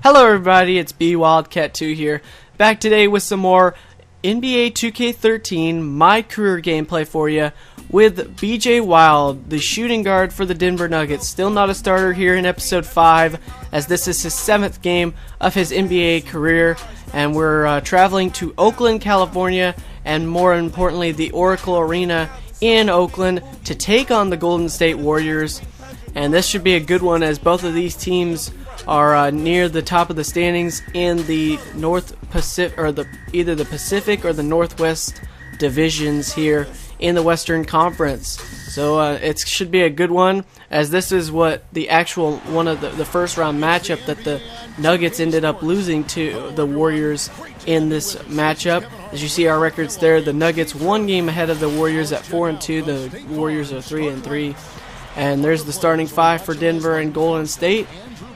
Hello everybody, it's BWildcat2 here, back today with some more NBA 2K13 MyCAREER gameplay for you with BJ Wild, the shooting guard for the Denver Nuggets. Still not a starter here in episode 5, as this is his 7th game of his NBA career, and we're traveling to Oakland, California, and more importantly the Oracle Arena in Oakland to take on the Golden State Warriors. And this should be a good one, as both of these teams are near the top of the standings in the North Pacific, or either the Pacific or the Northwest divisions here in the Western Conference. So it should be a good one, as this is what the actual one of the first round matchup that the Nuggets ended up losing to the Warriors in this matchup. As you see our records there, the Nuggets one game ahead of the Warriors at 4-2. The Warriors are 3-3. And there's the starting five for Denver and Golden State.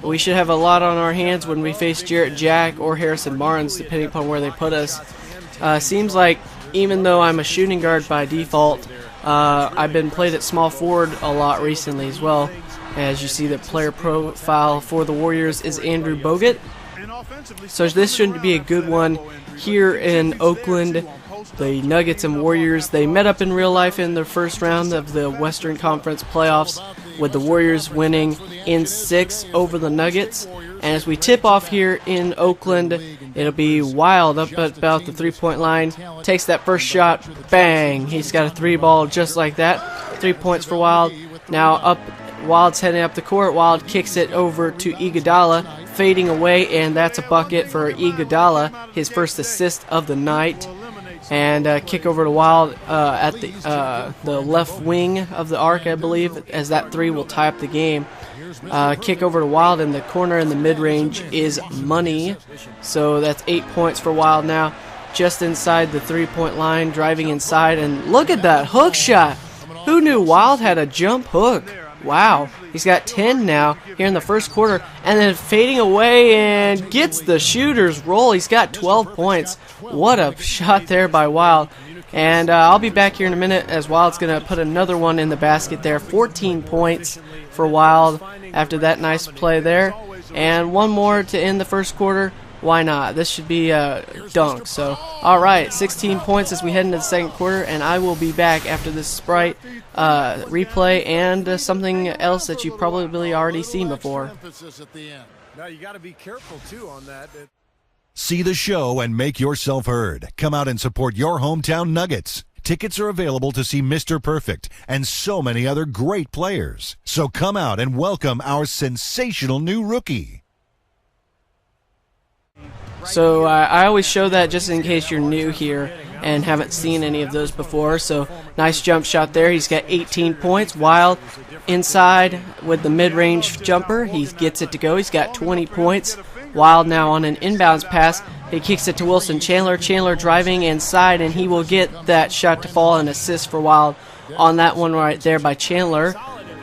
We should have a lot on our hands when we face Jarrett Jack or Harrison Barnes, depending upon where they put us. Seems like even though I'm a shooting guard by default, I've been played at small forward a lot recently as well. As you see, the player profile for the Warriors is Andrew Bogut. So this should be a good one here in Oakland. The Nuggets and Warriors, they met up in real life in the first round of the Western Conference playoffs, with the Warriors winning in 6 over the Nuggets. And as we tip off here in Oakland, it'll be Wild up at about the 3-point line. Takes that first shot, bang! He's got a 3-ball just like that. 3 points for Wild. Now up, Wild's heading up the court. Wild kicks it over to Iguodala, fading away, and that's a bucket for Iguodala, his first assist of the night. And kick over to Wild at the left wing of the arc, I believe, as that 3 will tie up the game. Kick over to Wild in the corner in the mid-range is money. So that's 8 points for Wild now. Just inside the 3-point line, driving inside, and look at that hook shot. Who knew Wild had a jump hook? Wow, he's got 10 now here in the first quarter, and then fading away and gets the shooter's roll. He's got 12 points. What a shot there by Wild. And I'll be back here in a minute, as Wild's going to put another one in the basket there. 14 points for Wild after that nice play there. And one more to end the first quarter. Why not? This should be a dunk. So, alright, 16 points as we head into the second quarter, and I will be back after this Sprite replay and something else that you've probably already seen before. Now you got to be careful too on that. See the show and make yourself heard. Come out and support your hometown Nuggets. Tickets are available to see Mr. Perfect and so many other great players. So come out and welcome our sensational new rookie. So I always show that just in case you're new here and haven't seen any of those before. So nice jump shot there. He's got 18 points. Wild inside with the mid-range jumper. He gets it to go. He's got 20 points. Wild now on an inbounds pass. He kicks it to Wilson Chandler. Chandler driving inside, and he will get that shot to fall, and assist for Wild on that one right there by Chandler.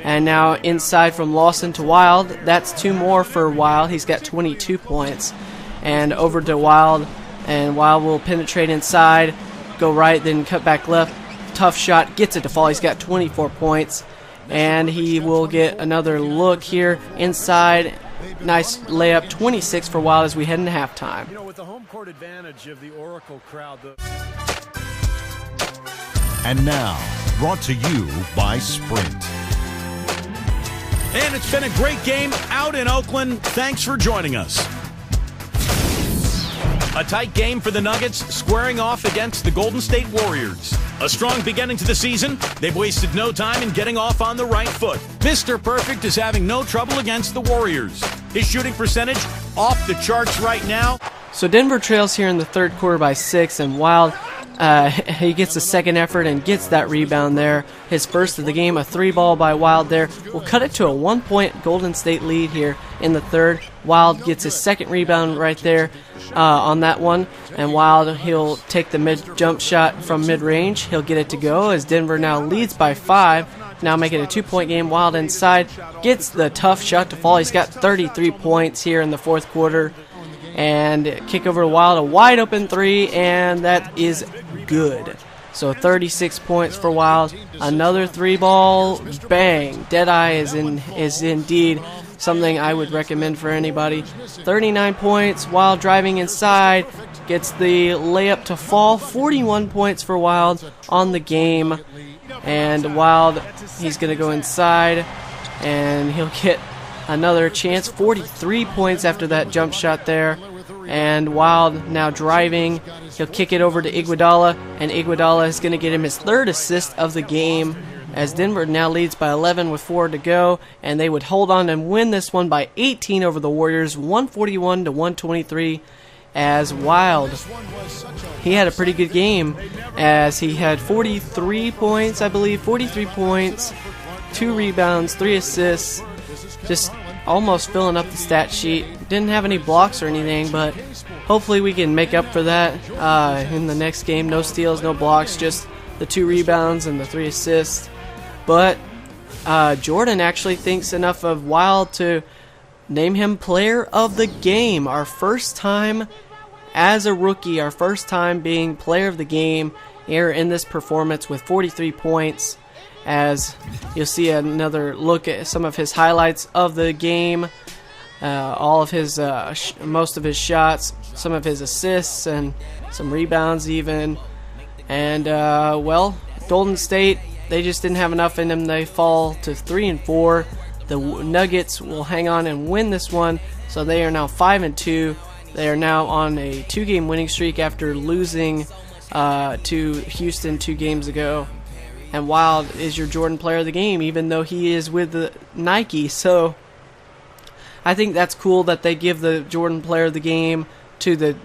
And now inside from Lawson to Wild. That's 2 more for Wild. He's got 22 points. And over to Wild, and Wild will penetrate inside, go right, then cut back left. Tough shot, gets it to fall. He's got 24 points, and he will get another look here inside. Nice layup, 26 for Wild as we head into halftime. You know, with the home court advantage of the Oracle crowd. And now, brought to you by Sprint. And it's been a great game out in Oakland. Thanks for joining us. A tight game for the Nuggets, squaring off against the Golden State Warriors. A strong beginning to the season. They've wasted no time in getting off on the right foot. Mr. Perfect is having no trouble against the Warriors. His shooting percentage off the charts right now. So Denver trails here in the third quarter by 6, and Wild, he gets a second effort and gets that rebound there. His first of the game, a 3-ball by Wild there. Will cut it to a 1-point Golden State lead here in the third. Wild gets his second rebound right there on that one. And Wild, he'll take the mid-jump shot from mid-range. He'll get it to go as Denver now leads by 5. Now make it a 2-point game. Wild inside, gets the tough shot to fall. He's got 33 points here in the fourth quarter. And kick over to Wild, a wide open 3, and that is good. So 36 points for Wild. Another 3-ball, bang. Deadeye is indeed something I would recommend for anybody. 39 points, Wild driving inside, gets the layup to fall. 41 points for Wild on the game. And Wild, he's going to go inside, and he'll get another chance. 43 points after that jump shot there. And Wild now driving. He'll kick it over to Iguodala, and Iguodala is going to get him his 3rd assist of the game, as Denver now leads by 11 with 4 to go, and they would hold on and win this one by 18 over the Warriors, 141 to 123. As Wild, he had a pretty good game, as he had 43 points, I believe, 43 points, 2 rebounds, 3 assists, just almost filling up the stat sheet. Didn't have any blocks or anything, but hopefully we can make up for that in the next game. No steals, no blocks, just the 2 rebounds and the 3 assists. But Jordan actually thinks enough of Wild to name him player of the game. Our first time as a rookie, our first time being player of the game here in this performance with 43 points. As you'll see another look at some of his highlights of the game, all of his most of his shots, some of his assists, and some rebounds even. And well, Golden State, they just didn't have enough in them. They fall to 3-4. The Nuggets will hang on and win this one, so they are now 5-2. They are now on a 2-game winning streak after losing to Houston 2 games ago. And Wild is your Jordan player of the game, even though he is with the Nike. So I think that's cool that they give the Jordan player of the game to the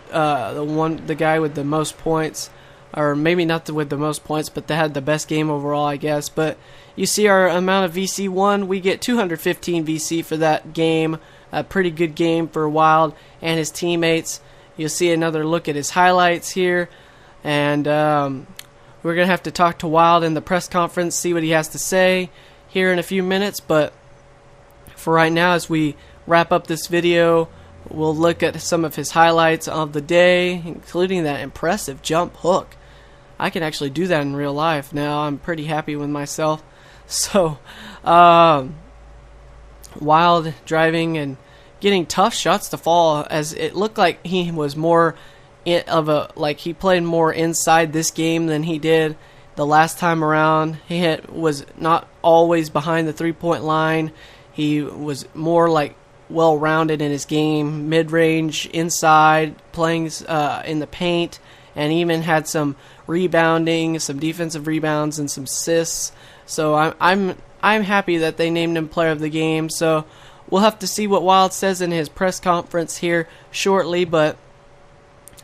guy with the most points, or maybe not with the most points, but they had the best game overall, I guess. But you see our amount of VC won. We get 215 VC for that game. A pretty good game for Wild and his teammates. You'll see another look at his highlights here. And we're going to have to talk to Wild in the press conference, see what he has to say here in a few minutes. But for right now, as we wrap up this video, we'll look at some of his highlights of the day, including that impressive jump hook. I can actually do that in real life now. I'm pretty happy with myself. So, Wild driving and getting tough shots to fall, as it looked like he was more he played more inside this game than he did the last time around. He was not always behind the 3-point line. He was more like well-rounded in his game, mid-range, inside, playing in the paint, and even had some rebounding, some defensive rebounds, and some assists. So I'm happy that they named him player of the game. So we'll have to see what Wild says in his press conference here shortly, but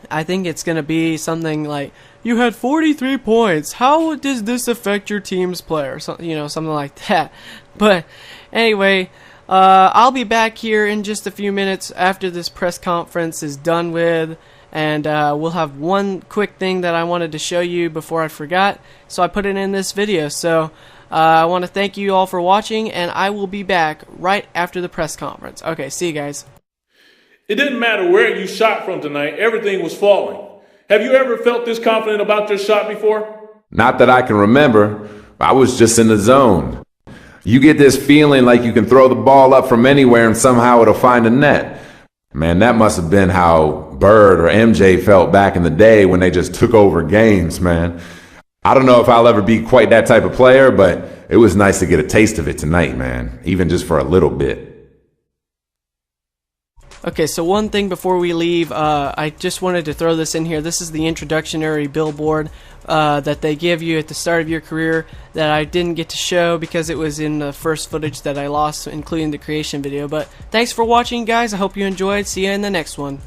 I think it's going to be something like, you had 43 points. How does this affect your team's play? Or something like that. But anyway, I'll be back here in just a few minutes after this press conference is done with. And we'll have one quick thing that I wanted to show you before I forgot. So I put it in this video. So I want to thank you all for watching, and I will be back right after the press conference. Okay, see you guys. It didn't matter where you shot from tonight. Everything was falling. Have you ever felt this confident about your shot before? Not that I can remember. I was just in the zone. You get this feeling like you can throw the ball up from anywhere and somehow it'll find a net. Man, that must have been how Bird or MJ felt back in the day when they just took over games, man. I don't know if I'll ever be quite that type of player, but it was nice to get a taste of it tonight, man, even just for a little bit. Okay, so one thing before we leave, I just wanted to throw this in here. This is the introductory billboard that they give you at the start of your career that I didn't get to show because it was in the first footage that I lost, including the creation video. But thanks for watching, guys. I hope you enjoyed. See you in the next one.